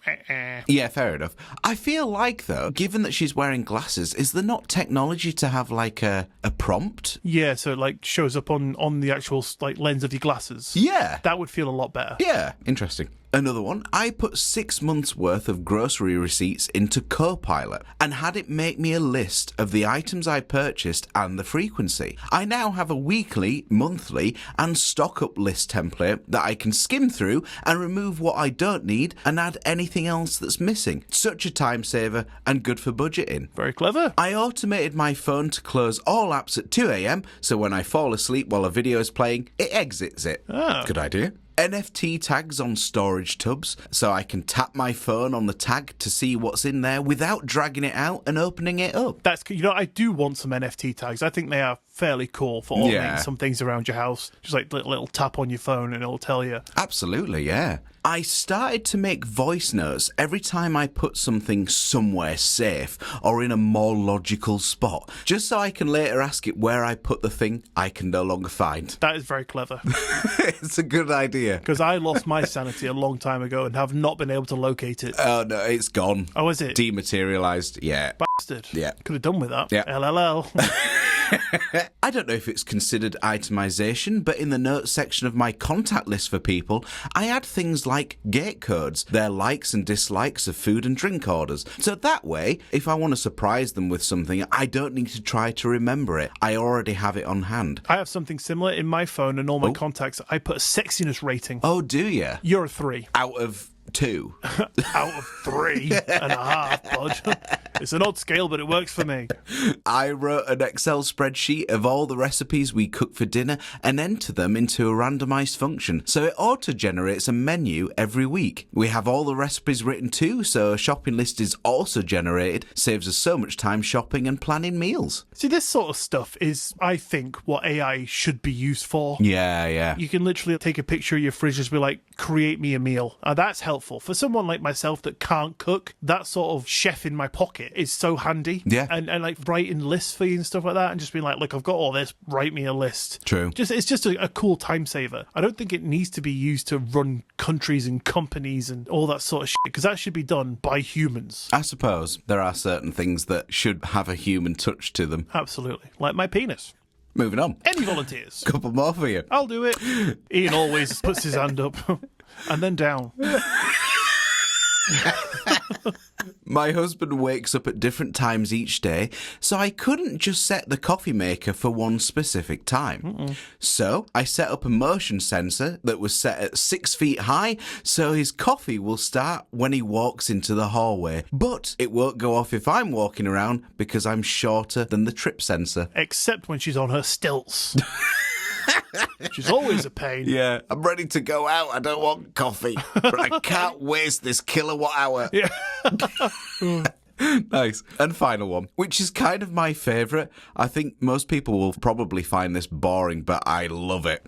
Yeah, fair enough. I feel like, though, given that she's wearing glasses, is there not technology to have, like, a prompt? Yeah, so it, like, shows up on the actual, like, lens of your glasses. Yeah. That would feel a lot better. Yeah, interesting. Another one, I put 6 months worth of grocery receipts into Copilot and had it make me a list of the items I purchased and the frequency. I now have a weekly, monthly and stock up list template that I can skim through and remove what I don't need and add anything else that's missing. Such a time saver and good for budgeting. Very clever. I automated my phone to close all apps at 2 a.m, so when I fall asleep while a video is playing, it exits it. Ah. Good idea. NFT tags on storage tubs, so I can tap my phone on the tag to see what's in there without dragging it out and opening it up. That's, I do want some NFT tags. I think they are fairly cool for automating some things around your house. Just like a little tap on your phone and it'll tell you. Absolutely, yeah. I started to make voice notes every time I put something somewhere safe or in a more logical spot, just so I can later ask it where I put the thing I can no longer find. That is very clever. It's a good idea. Because I lost my sanity a long time ago and have not been able to locate it. Oh, no, it's gone. Oh, is it? Dematerialised, yeah. Bastard. Yeah. Could have done with that. Yeah. LLL. I don't know if it's considered itemization, but in the notes section of my contact list for people, I add things like gate codes, their likes and dislikes of food and drink orders. So that way, if I want to surprise them with something, I don't need to try to remember it. I already have it on hand. I have something similar in my phone and all my contacts. I put a sexiness rating. Oh, do you? You're a 3. Out of 2. Out of 3.5, bud. It's an odd scale, but it works for me. I wrote an Excel spreadsheet of all the recipes we cook for dinner and enter them into a randomised function, so it auto-generates a menu every week. We have all the recipes written too, so a shopping list is also generated, saves us so much time shopping and planning meals. See, this sort of stuff is, I think, what AI should be used for. Yeah. You can literally take a picture of your fridge and be like, create me a meal. That's helpful. For someone like myself that can't cook, that sort of chef in my pocket is so handy. Yeah. And like writing lists for you and stuff like that and just being like, look, I've got all this, write me a list. True. It's just a cool time saver. I don't think it needs to be used to run countries and companies and all that sort of shit, because that should be done by humans. I suppose there are certain things that should have a human touch to them. Absolutely. Like my penis. Moving on. Any volunteers? Couple more for you. I'll do it. Ian always puts his hand up and then down. My husband wakes up at different times each day, so I couldn't just set the coffee maker for one specific time. So I set up a motion sensor that was set at 6 feet high, so his coffee will start when he walks into the hallway. But it won't go off if I'm walking around because I'm shorter than the trip sensor. Except when she's on her stilts. She's always a pain. Yeah, I'm ready to go out. I don't want coffee, but I can't waste this kilowatt hour. Yeah. Nice. And final one, which is kind of my favourite. I think most people will probably find this boring, but I love it.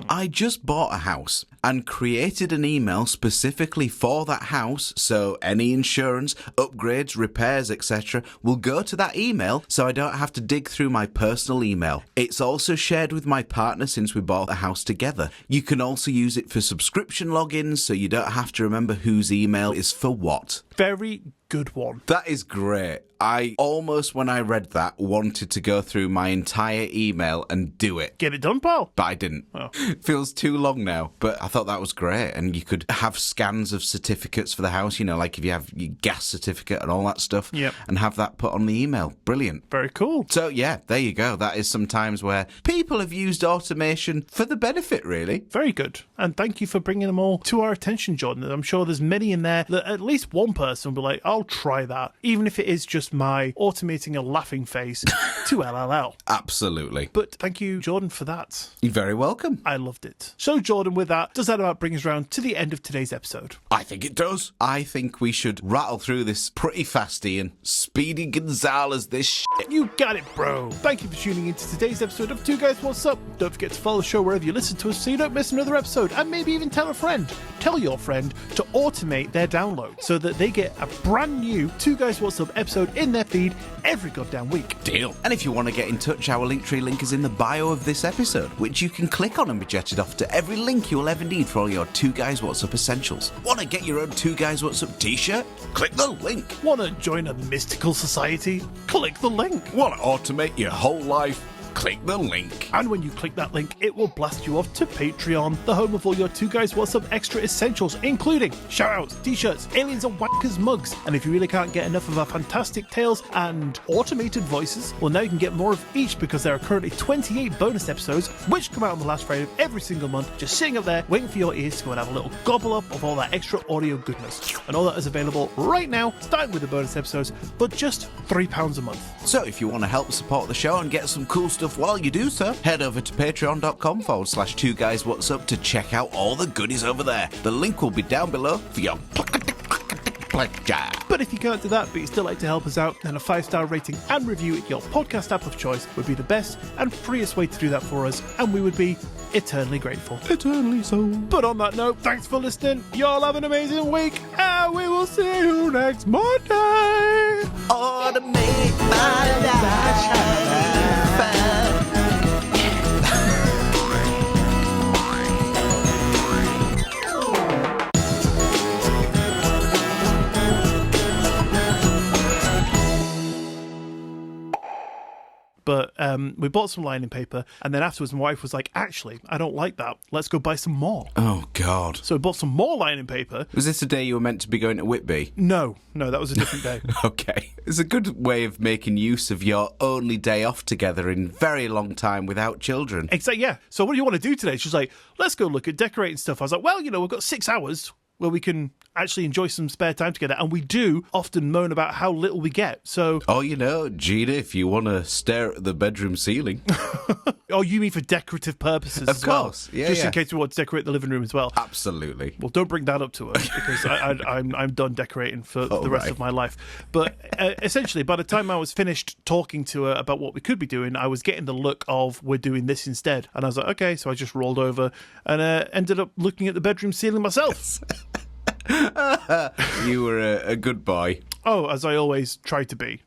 I just bought a house and created an email specifically for that house, so any insurance, upgrades, repairs, etc. will go to that email, so I don't have to dig through my personal email. It's also shared with my partner since we bought the house together. You can also use it for subscription logins, so you don't have to remember whose email is for what. Very good one. That is great. I almost, when I read that, wanted to go through my entire email and do it. Get it done, pal. But I didn't. Oh. It feels too long now, but I thought that was great. And you could have scans of certificates for the house, like if you have your gas certificate and all that stuff, Yep. and have that put on the email. Brilliant. Very cool. So, yeah, there you go. That is some times where people have used automation for the benefit, really. Very good. And thank you for bringing them all to our attention, Jordan. I'm sure there's many in there that at least one person will be like, I'll try that, even if it is just my automating a laughing face to LLL. Absolutely. But thank you, Jordan, for that. You're very welcome. I loved it. So, Jordan, with that, does that about bring us round to the end of today's episode? I think it does. I think we should rattle through this pretty fast, Ian. Speedy Gonzales this shit. You got it, bro. Thank you for tuning in to today's episode of Two Guys What's Up. Don't forget to follow the show wherever you listen to us so you don't miss another episode, and maybe even tell a friend. Tell your friend to automate their download so that they get a brand new Two Guys What's Up episode in their feed every goddamn week. Deal. And if you want to get in touch, our Linktree link is in the bio of this episode, which you can click on and be jetted off to every link you'll ever need for all your Two Guys What's Up essentials. Want to get your own Two Guys What's Up t-shirt? Click the link. Want to join a mystical society? Click the link. Want to automate your whole life? Click the link. And when you click that link, it will blast you off to Patreon, the home of all your Two Guys What's Up extra essentials, including shoutouts, t-shirts, aliens and wankers mugs. And if you really can't get enough of our fantastic tales and automated voices, well, now you can get more of each, because there are currently 28 bonus episodes which come out on the last Friday of every single month, just sitting up there waiting for your ears to go and have a little gobble up of all that extra audio goodness. And all that is available right now, starting with the bonus episodes, but just £3 a month. So if you want to help support the show and get some cool stuff stuff while you do so. Head over to patreon.com/2guyswhatsup to check out all the goodies over there. The link will be down below for your pleasure. But if you can't do that, but you still like to help us out, then a 5-star rating and review at your podcast app of choice would be the best and freest way to do that for us, and we would be eternally grateful. Eternally so. But on that note, thanks for listening. Y'all have an amazing week, and we will see you next Monday. Automate my life. But we bought some lining paper, and then afterwards my wife was like, actually, I don't like that. Let's go buy some more. Oh, God. So we bought some more lining paper. Was this the day you were meant to be going to Whitby? No, that was a different day. Okay. It's a good way of making use of your only day off together in very long time without children. Exactly, yeah. So what do you want to do today? She's like, let's go look at decorating stuff. I was like, well, we've got 6 hours where we can actually enjoy some spare time together. And we do often moan about how little we get. So, Oh, Gina, if you want to stare at the bedroom ceiling. oh, you mean for decorative purposes Of as well? course, yeah, Just yeah. in case we want to decorate the living room as well. Absolutely. Well, don't bring that up to us because I'm done decorating for the rest right. of my life. But essentially, by the time I was finished talking to her about what we could be doing, I was getting the look of we're doing this instead. And I was like, okay, so I just rolled over and ended up looking at the bedroom ceiling myself. You were a good boy. Oh, as I always try to be.